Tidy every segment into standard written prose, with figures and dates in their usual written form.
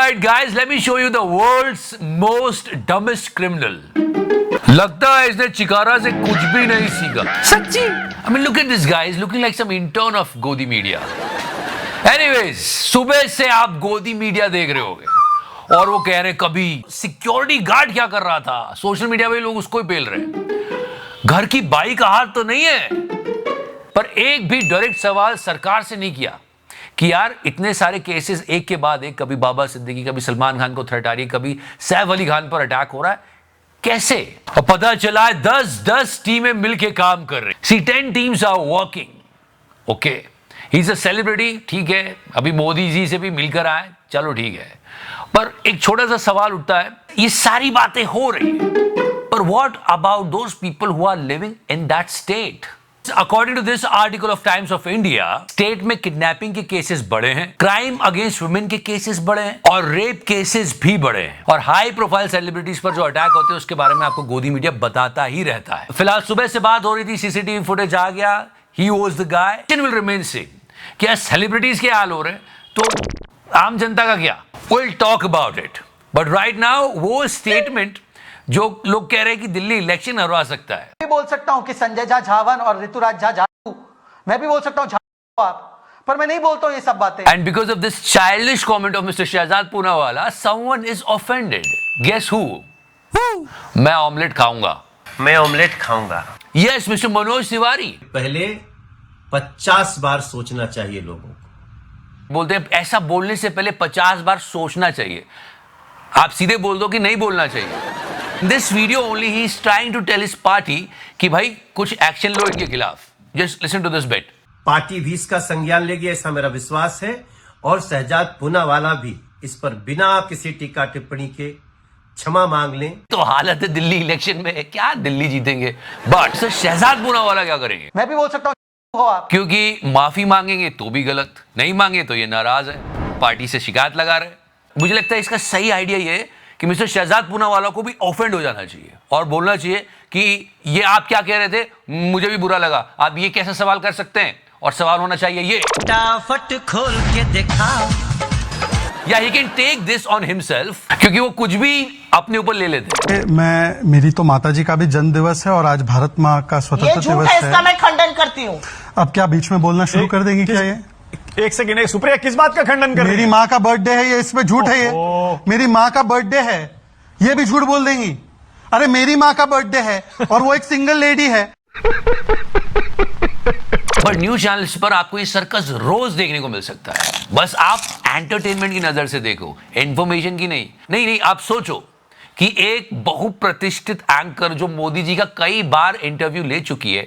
Alright guys, let me show you the world's most dumbest criminal. लगता है इसने चिकारा से कुछ भी नहीं सीखा. सच्ची? I mean look at this guy, he's looking like some intern of Godi Media. Anyways, सुबह से आप गोदी मीडिया देख रहे होगे और वो कह रहे कभी सिक्योरिटी गार्ड क्या कर रहा था, सोशल मीडिया पे लोग उसको ही पेल रहे हैं. घर की बाई का हाथ तो नहीं है, पर एक भी डायरेक्ट सवाल सरकार से नहीं किया कि यार इतने सारे केसेस एक के बाद एक, कभी बाबा सिद्दीकी, कभी सलमान खान को थ्रेट आ रही है, कभी सैफ अली खान पर अटैक हो रहा है, कैसे? और पता चला है 10 टीमें मिलके काम कर रही. See 10 teams are working. Okay, he is a celebrity, ठीक है, अभी मोदी जी से भी मिलकर आए, चलो ठीक है, पर एक छोटा सा सवाल उठता है, ये सारी बातें हो रही है, पर what about those people who are living in that state? According to this article of Times of India, state में किडनैपिंग के केसेस बढ़े हैं, क्राइम अगेंस्ट वुमेन के केसेस बढ़े हैं और रेप केसेस भी बढ़े हैं, और हाई प्रोफाइल सेलिब्रिटीज पर जो अटैक होते हैं उसके बारे में आपको गोदी मीडिया बताता ही रहता है. फिलहाल सुबह से बात हो रही थी, सीसीटीवी फुटेज आ गया, he was the guy. It will remain same. क्या सेलिब्रिटीज के हाल हो रहे हैं तो आम जनता का क्या? Will talk about it. But right now वो स्टेटमेंट जो लोग कह रहे हैं कि दिल्ली इलेक्शन हरवा सकता है. मैं भी बोल सकता हूं कि संजय झा झावन और ऋतुराज झा झाड़ू, मैं भी बोल सकता हूं झाड़ू आप, पर मैं नहीं बोलता हूं ये सब बातें. And because of this childish comment of mister Shehzad Poonawalla, someone is offended. Guess who? मैं ऑमलेट खाऊंगा. मैं ऑमलेट खाऊंगा. Yes, mister Manoj Tiwari. पहले 50 बार सोचना चाहिए लोगों को. बोलते हैं ऐसा बोलने से पहले 50 बार सोचना चाहिए. आप सीधे बोल दो कि नहीं बोलना चाहिए. This video only he is trying to tell his party कि भाई कुछ एक्शन लो इनके खिलाफ. Just listen to this bit. Party भी इसका संज्ञान लेगी, ऐसा मेरा विश्वास है, और शहजाद पूनावाला भी इस पर बिना किसी टीका टिप्पणी के क्षमा मांग लें. तो हालत है दिल्ली इलेक्शन में, क्या दिल्ली जीतेंगे, बट सर शहजाद पूनावाला क्या करेंगे? मैं भी बोल सकता हूं हो आप, क्योंकि माफी मांगेंगे तो भी गलत, नहीं मांगे तो ये नाराज है, पार्टी से शिकायत लगा रहे. मुझे लगता है इसका सही आइडिया ये है कि मिस्टर शहजाद पूनावाला को भी ऑफेंड हो जाना चाहिए और बोलना चाहिए कि ये आप क्या कह रहे थे, मुझे भी बुरा लगा, आप ये कैसे सवाल कर सकते हैं, और सवाल होना चाहिए ये, फटाफट खोल के दिखाओ. या he can take this on himself, क्योंकि वो कुछ भी अपने ऊपर ले लेते हैं. मेरी तो माताजी का भी जन्म दिवस है और आज भारत माँ का स्वतंत्रता दिवस है. इसका मैं खंडन करती हूँ. अब क्या बीच में बोलना शुरू कर देंगी क्या? ये एक सेकेंड, सुप्रिया किस बात का खंडन कर रही है? मेरी माँ का बर्थडे है, ये इसमें झूठ है. ये मेरी माँ का बर्थडे है, ये भी झूठ बोल देंगी. अरे मेरी माँ का बर्थडे है और वो एक सिंगल लेडी है. पर न्यूज चैनल्स पर आपको ये सर्कस रोज देखने को मिल सकता है. बस आप एंटरटेनमेंट की नजर से देखो, इंफॉर्मेशन की नहीं. नहीं, आप सोचो कि एक बहुप्रतिष्ठित एंकर जो मोदी जी का कई बार इंटरव्यू ले चुकी है,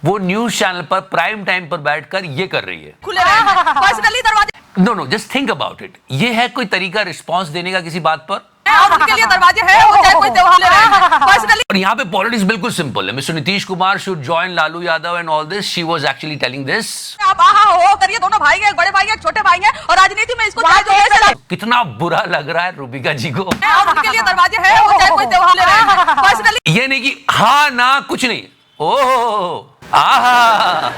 वो न्यूज चैनल पर प्राइम टाइम पर बैठकर ये कर रही है. पर्सनली दरवाजे. No, just think about it. ये है कोई तरीका रिस्पॉन्स देने का किसी बात पर? उनके लिए दरवाजे हैं, वो चाहे कोई त्योहार ले रहे हैं. पर्सनली. और यहाँ पे पॉलिटिक्स बिल्कुल सिंपल है. Mister Nitish Kumar should join Lalu Yadav and all this. She was actually telling this. आप आहा हो करिए, दोनों भाई हैं, एक बड़े भाई हैं, एक छोटे भाई हैं, और राजनीति में इसको कितना बुरा लग रहा है रूबिका जी को. उनके लिए दरवाजे हैं, वो चाहे कोई त्योहार ले रहे हैं. पर्सनली. ये नहीं कि हाँ ना कुछ नहीं. ओह आहा.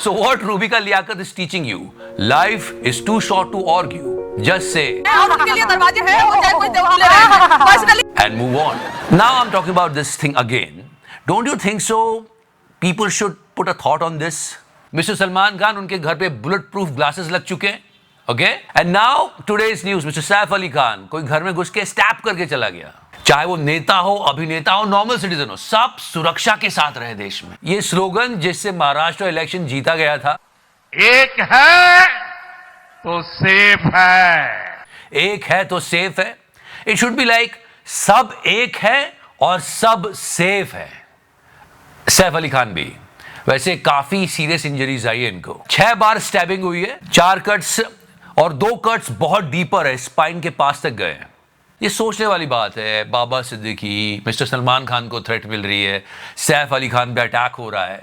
So what Rubika Liaquat is teaching you? Life is too short to argue. Just say. उनके लिए दरवाजे हैं, वो चाहे कोई त्योहार ले रहे हैं. Personally. And move on. Now I'm talking about this thing again. Don't you think so? People should put a thought on this. Mr. Salman Khan, उनके घर पे bulletproof glasses लग चुके हैं. Okay? And now today's news. Mr. Saif Ali Khan कोई घर में घुस के स्टैप करके चला गया. चाहे वो नेता हो, अभिनेता हो, नॉर्मल सिटीजन हो, सब सुरक्षा के साथ रहे देश में. ये स्लोगन जिससे महाराष्ट्र इलेक्शन जीता गया था, एक है तो सेफ है. एक है तो सेफ है. इट शुड बी लाइक सब एक है और सब सेफ है. सैफ अली खान भी वैसे काफी सीरियस इंजरीज आई है इनको. 6 बार स्टैबिंग हुई है, 4 कट्स और 2 कट्स बहुत डीपर है, स्पाइन के पास तक गए हैं. ये सोचने वाली बात है. बाबा सिद्दीकी, मिस्टर सलमान खान को थ्रेट मिल रही है, सैफ अली खान पे अटैक हो रहा है,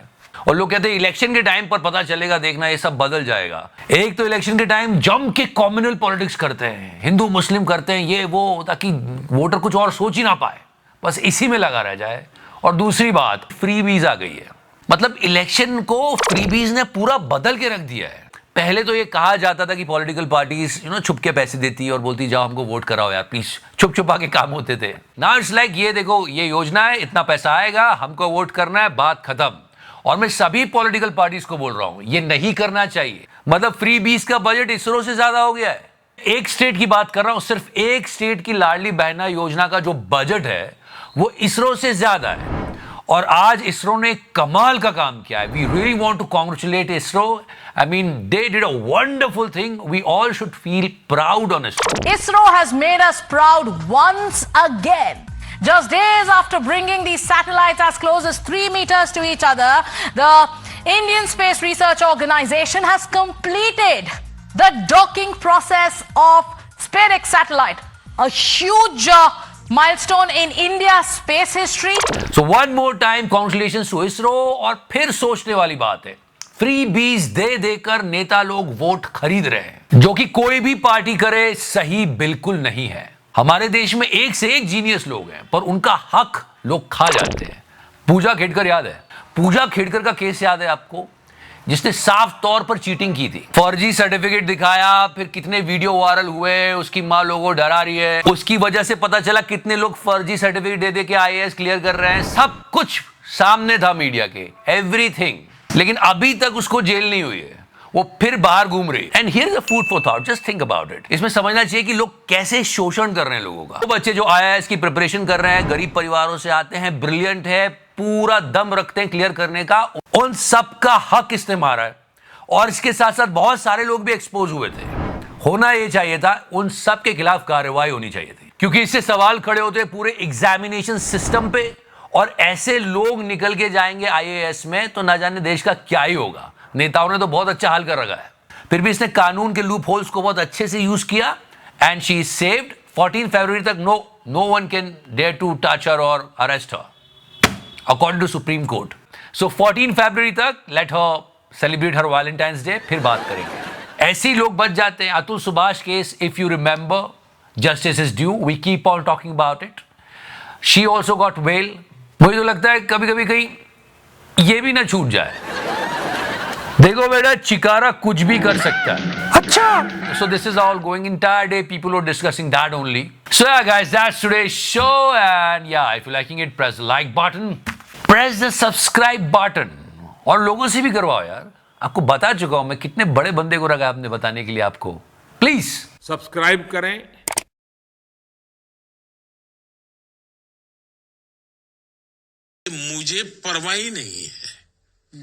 और लोग कहते हैं इलेक्शन के टाइम पर पता चलेगा, देखना ये सब बदल जाएगा. एक तो इलेक्शन के टाइम जम के कॉम्युनल पॉलिटिक्स करते हैं, हिंदू मुस्लिम करते हैं ये वो, ताकि वोटर कुछ और सोच ही ना पाए, बस इसी में लगा रह जाए. और दूसरी बात, फ्रीबीज आ गई है. मतलब इलेक्शन को फ्रीबीज ने पूरा बदल के रख दिया है. पहले तो ये कहा जाता था कि पॉलिटिकल पार्टीज छुप के पैसे देती है और बोलती जाओ हमको वोट कराओ यार प्लीज, छुप छुपा के काम होते थे। नाउ इट्स लाइक ये देखो ये योजना है, इतना पैसा आएगा, हमको वोट करना है, बात खत्म। और मैं सभी पॉलिटिकल पार्टीज को बोल रहा हूं ये नहीं करना चाहिए। मतलब फ्री बीस का बजट इसरो से ज्यादा हो गया है। एक स्टेट की बात कर रहा हूं, सिर्फ एक स्टेट की लाडली बहना योजना का जो बजट है वो इसरो से ज्यादा है। और आज इसरो ने कमाल का काम किया है। We really want to congratulate ISRO. I mean they did a wonderful thing. We all should feel proud on ISRO. ISRO has made us proud once again. Just days after bringing these satellites as close as 3 meters to each other, the Indian Space Research Organization has completed the docking process of SpaceX satellite. A huge milestone in India's space history. So one more time congratulations to ISRO। और फिर सोचने वाली बात है, free बीज दे देकर नेता लोग वोट खरीद रहे हैं, जो कि कोई भी पार्टी करे सही बिल्कुल नहीं है। हमारे देश में एक से एक जीनियस लोग हैं पर उनका हक लोग खा जाते हैं। पूजा खेड़कर याद है? पूजा खेड़कर का केस याद है आपको, जिसने साफ तौर पर चीटिंग की थी। फर्जी सर्टिफिकेट दिखाया, फिर कितने वीडियो वायरल हुए, उसकी मां लोगों को डरा रही है, उसकी वजह से पता चला कितने लोग फर्जी सर्टिफिकेट दे दे के IAS क्लियर कर रहे हैं। सब कुछ सामने था मीडिया के, एवरीथिंग। लेकिन अभी तक उसको जेल नहीं हुई है, वो फिर बाहर घूम रही है। And here is a food for thought, just think about it. इसमें समझना चाहिए कि लोग कैसे शोषण कर रहे हैं लोगों का। वो बच्चे जो IAS की प्रिपरेशन कर रहे हैं, गरीब परिवारों से आते हैं, ब्रिलियंट है, पूरा दम रखते हैं क्लियर करने का, उन सबका हक इसने मारा है। और इसके साथ साथ बहुत सारे लोग भी एक्सपोज हुए थे। होना यह चाहिए था, उन सब के खिलाफ कार्रवाई होनी चाहिए थी, क्योंकि इससे सवाल खड़े होते हैं पूरे एग्जामिनेशन सिस्टम पे। और ऐसे लोग निकल के जाएंगे IAS में तो ना जाने देश का क्या ही होगा। नेताओं ने तो बहुत अच्छा हाल कर रखा है, फिर भी इसने कानून के लूप होल्स को बहुत अच्छे से यूज किया एंड शी इज सेव्ड। 14 फरवरी तक no one can dare to touch her और arrest her according to Supreme Court. So 14 फरवरी तक let her celebrate her Valentine's Day, फिर बात करेंगे। ऐसे लोग बच जाते हैं। Atul Subhash case, if you remember, justice is due, we keep on talking about it. She also got bail. मुझे तो लगता है कभी कभी कहीं ये भी ना छूट जाए। देखो बेटा, चिकारा कुछ भी कर सकता है। अच्छा, so this is all going entire day people are discussing that only. So yeah guys, that's today's show and yeah, if you're liking it, press the like button, press the subscribe button और लोगों से भी करवाओ यार। आपको बता चुका हूं मैं, कितने बड़े बंदे को रखा आपने बताने के लिए आपको। प्लीज सब्सक्राइब करें। मुझे परवाह ही नहीं है।